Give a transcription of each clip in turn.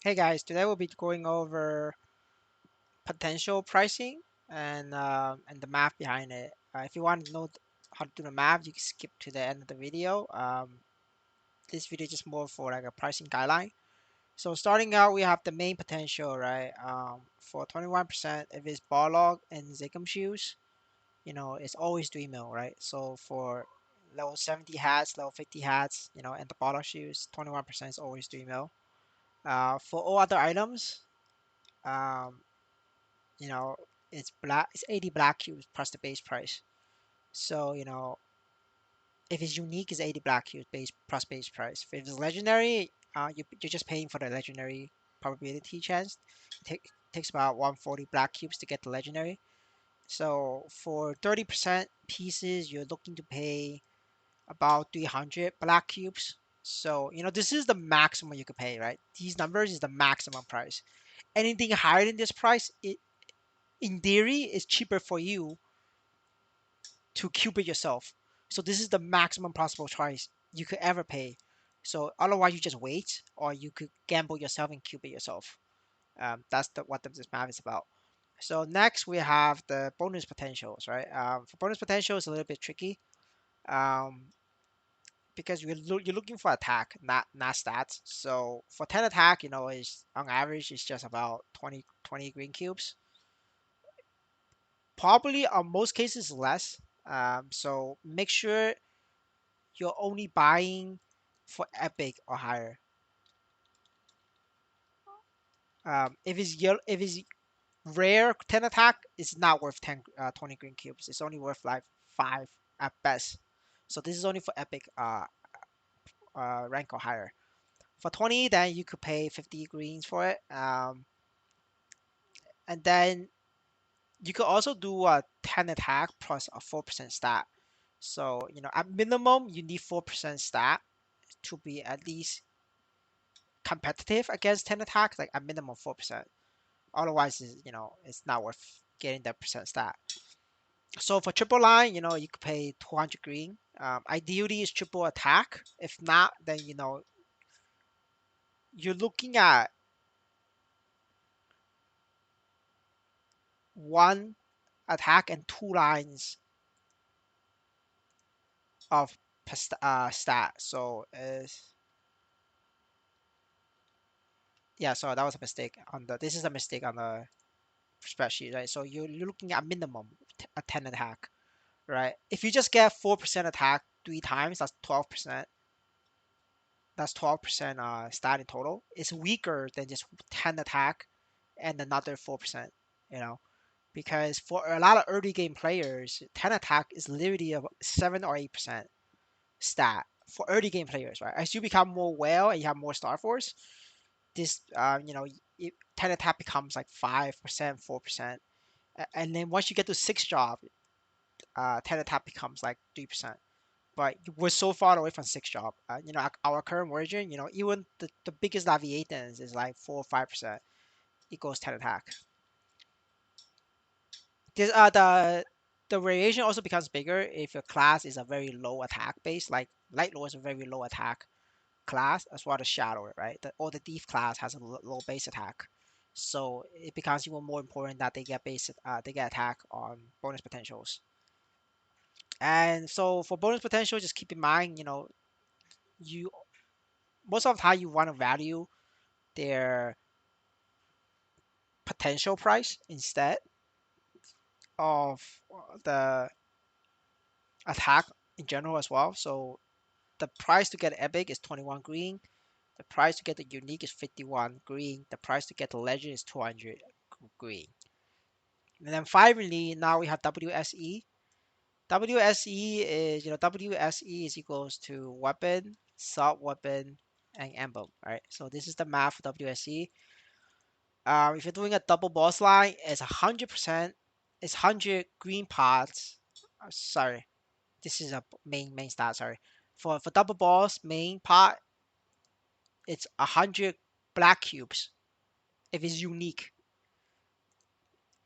Hey guys, today we'll be going over potential pricing and the math behind it. If you want to know how to do the math, you can skip to the end of the video. This video is just more for like a pricing guideline. So starting out, we have the main potential, right? For 21%, if it's bar log and Zigum shoes, it's always 3 mil, right? So for level 70 hats, level 50 hats, and the bar log shoes, 21% is always 3 mil. For all other items, um, you know, it's 80 black cubes plus the base price. So, if it's unique, it's 80 black cubes base plus base price. If it's legendary, you're just paying for the legendary probability chance. Takes about 140 black cubes to get the legendary. So for 30% pieces, you're looking to pay about 300 black cubes. So, this is the maximum you could pay, right? These numbers is the maximum price. Anything higher than this price, in theory, is cheaper for you to cube it yourself. So this is the maximum possible price you could ever pay. So otherwise, you just wait, or you could gamble yourself and cube it yourself. That's what this math is about. So next we have the bonus potentials, right? For bonus potential, it's a little bit tricky um, because you're looking for attack, not stats. So for 10 attack, is on average it's just about 20 green cubes. Probably on most cases less. So make sure you're only buying for epic or higher. If it's rare 10 attack, it's not worth 20 green cubes. It's only worth like 5 at best. So this is only for epic rank or higher. For 20, then you could pay 50 greens for it. And then you could also do a 10 attack plus a 4% stat. So, at minimum, you need 4% stat to be at least competitive against 10 attack, like a minimum 4%. Otherwise, it's not worth getting that percent stat. So for triple line, you could pay 200 green. Ideally, it's triple attack. If not, then you're looking at one attack and 2 lines of stat. So yeah, so that was a mistake on the. This is a mistake on the spreadsheet, right? So you're looking at minimum a 10 attack, right? If you just get 4% attack 3 times, that's 12%. That's 12% stat in total. It's weaker than just 10 attack and another 4%, you know, because for a lot of early game players, 10 attack is literally a 7 or 8% stat for early game players, right? As you become more well and you have more Star Force, this, 10 attack becomes like 5%, 4%. And then once you get to 6 job, 10 attack becomes like 3%. But we're so far away from 6 job. Our current version, even the biggest Leviathans is like 4 or 5% equals 10 attack. This the variation also becomes bigger if your class is a very low attack base, like Light Lord is a very low attack class, as well as Shadow, right? Or the Thief class has a low base attack. So it becomes even more important that they get attack on bonus potentials. And so for bonus potential, just keep in mind, you most of the time you want to value their potential price instead of the attack in general as well. So the price to get epic is 21 green. The price to get the unique is 51 green. The price to get the legend is 200 green. And then finally, now we have WSE. WSE is, WSE is equals to weapon, sub weapon, and emblem, right? So this is the math for WSE. If you're doing a double boss line, it's 100%. It's 100 green pots. Sorry, this is a main stat. Sorry, for double boss main pot, it's 100 black cubes. If it's unique,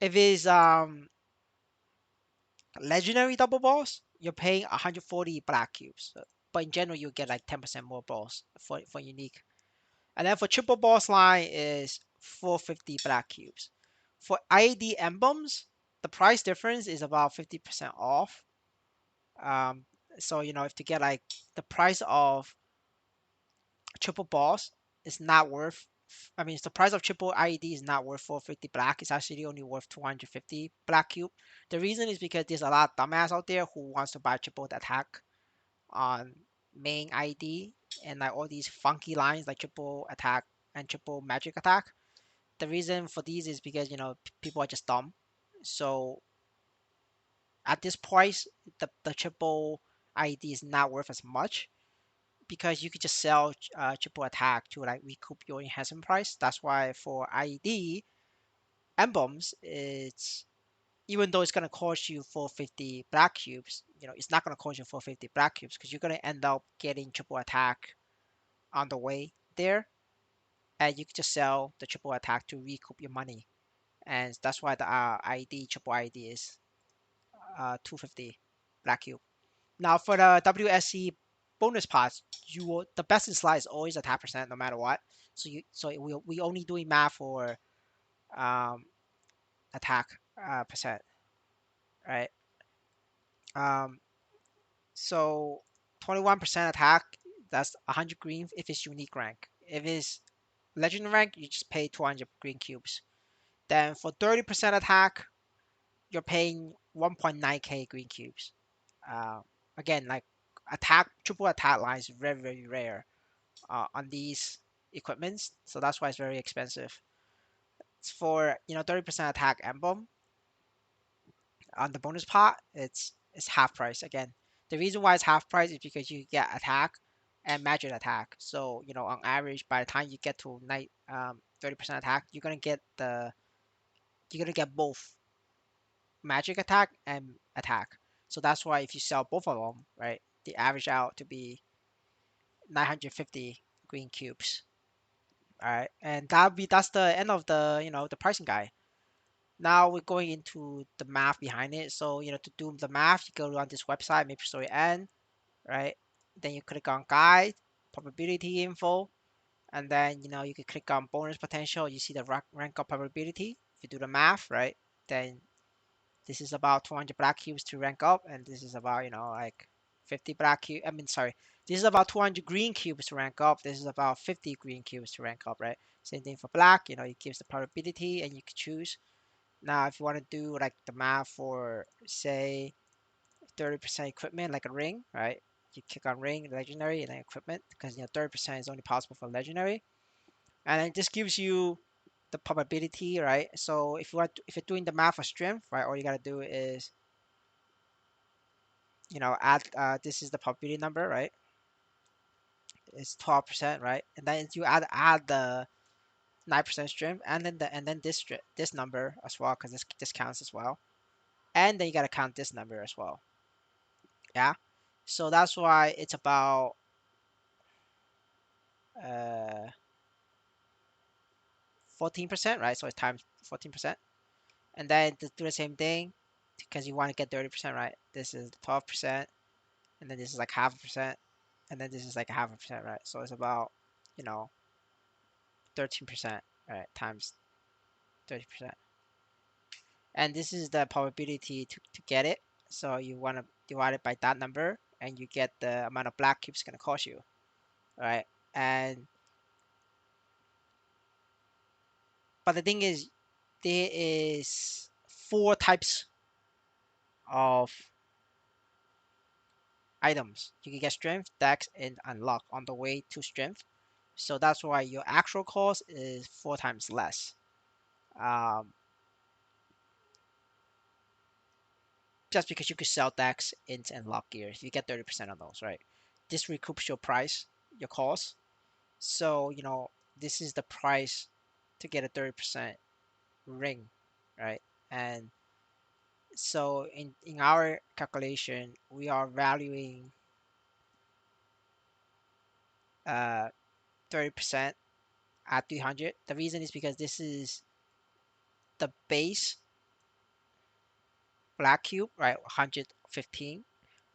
if it's legendary double boss, you're paying 140 black cubes. But in general, you get like 10% more balls for unique. And then for triple boss line is 450 black cubes. For ID emblems, the price difference is about 50% off. Um, so if to get like the price of triple boss is not worth. I mean, the price of triple IED is not worth 450 black. It's actually only worth 250 black cube. The reason is because there's a lot of dumbass out there who wants to buy triple attack on main ID and like all these funky lines like triple attack and triple magic attack. The reason for these is because people are just dumb. So at this price, the triple ID is not worth as much because you could just sell triple attack to like recoup your enhancement price. That's why for ID emblems, it's even though it's gonna cost you 450 black cubes, it's not gonna cost you 450 black cubes because you're gonna end up getting triple attack on the way there, and you could just sell the triple attack to recoup your money, and that's why the ID triple ID is 250 black cube. Now for the WSC bonus pots, the best in slot is always attack percent no matter what. So we only doing math for um, attack percent, right? Um, so 21% attack, that's 100 green if it's unique rank. If it's legend rank, you just pay 200 green cubes. Then for 30% attack, you're paying 1.9k green cubes. Uh, Again, like triple attack lines is very very rare on these equipments, so that's why it's very expensive. It's for 30% attack emblem on the bonus pot. It's half price again. The reason why it's half price is because you get attack and magic attack. So on average, by the time you get to 30% attack, you're gonna get both magic attack and attack. So that's why if you sell both of them, right, they average out to be 950 green cubes. All right, and that's the end of the pricing guide. Now we're going into the math behind it. So to do the math, you go on this website, Maplestory N, right? Then you click on guide, probability info, and then you can click on bonus potential. You see the rank up probability. If you do the math, right, then this is about 200 black cubes to rank up, and this is about like 50 black cube. I mean, sorry, this is about 200 green cubes to rank up. This is about 50 green cubes to rank up, right? Same thing for black. It gives the probability, and you can choose. Now, if you want to do like the math for say 30% equipment, like a ring, right? You click on ring, legendary, and then equipment, because 30% is only possible for legendary, and it just gives you the probability, right? So if you're doing the math for strength, right, all you gotta do is add this is the probability number, right? It's 12%, right? And then you add the 9% strength, and then this number as well, because this counts as well, and then you gotta count this number as well. Yeah, so that's why it's about uh 14%, right? So it's times 14%, and then to do the same thing because you want to get 30%, right? This is 12%, and then this is like half a percent, and then this is like a half a percent, right? So it's about you know 13%, right? Times 30%, and this is the probability to get it. So you want to divide it by that number, and you get the amount of black cubes gonna cost you, right? And but the thing is, there is four types of items. You can get strength, dex, and unlock on the way to strength. So that's why your actual cost is four times less. Um, just because you could sell dex, int, and lock gears, you get 30% of those, right? This recoups your price, your cost. So this is the price to get a 30% ring, right? And so in our calculation, we are valuing 30% at 300. The reason is because this is the base black cube, right? 115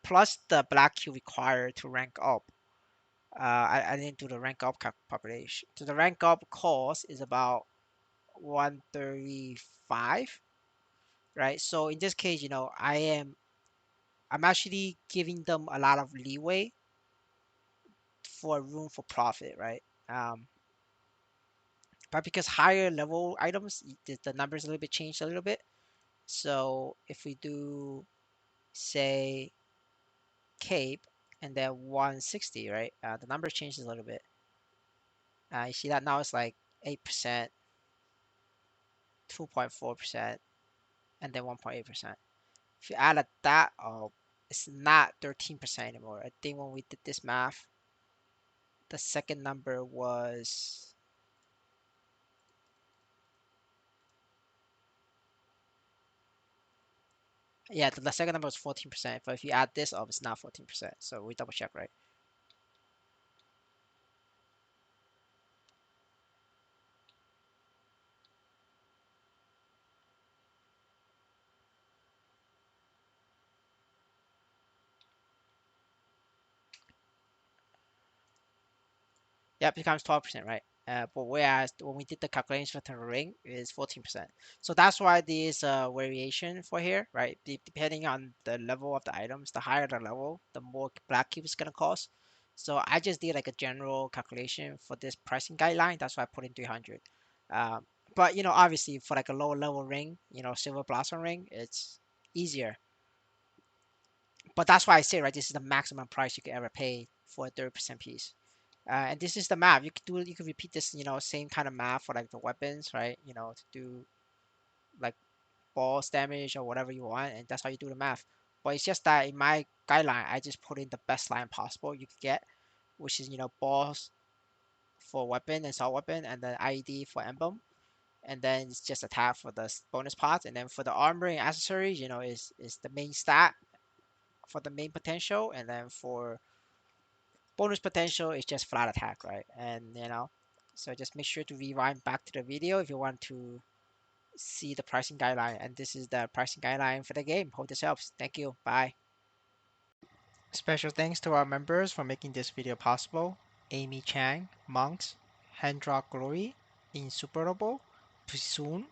plus the black cube required to rank up I didn't do the rank up population. So the rank up cost is about 135, right? So in this case, I'm actually giving them a lot of leeway for room for profit, right? Um, but because higher level items, the numbers a little bit changed a little bit. So if we do say cape and then 160, right? The number changes a little bit. You see that now it's like 8%, 2.4%, and then 1.8%. If you add that up, it's not 13% anymore. I think when we did this math, the second number was, yeah, the second number was 14%. But if you add this up, it's not 14%. So we double check, right? Yeah, it becomes 12%, right? But whereas when we did the calculation for the ring is 14%. So that's why there's a variation for here, right? Depending on the level of the items, the higher the level, the more black cube is gonna cost. So I just did like a general calculation for this pricing guideline. That's why I put in 300. Um, but obviously for like a lower level ring, silver blossom ring, it's easier. But that's why I say, right, this is the maximum price you could ever pay for a 30% piece. And this is the map. You could repeat this, same kind of map for like the weapons, right? To do like boss damage or whatever you want, and that's how you do the math. But it's just that in my guideline, I just put in the best line possible you could get, which is boss for weapon and assault weapon, and then IED for emblem, and then it's just attack for the bonus parts, and then for the armor and accessories, is the main stat for the main potential, and then for bonus potential is just flat attack, right? And so just make sure to rewind back to the video if you want to see the pricing guideline. And this is the pricing guideline for the game. Hope this helps. Thank you. Bye. Special thanks to our members for making this video possible: Amy Chang, Monkz, Henddrot Glory, Insuperable, psoon,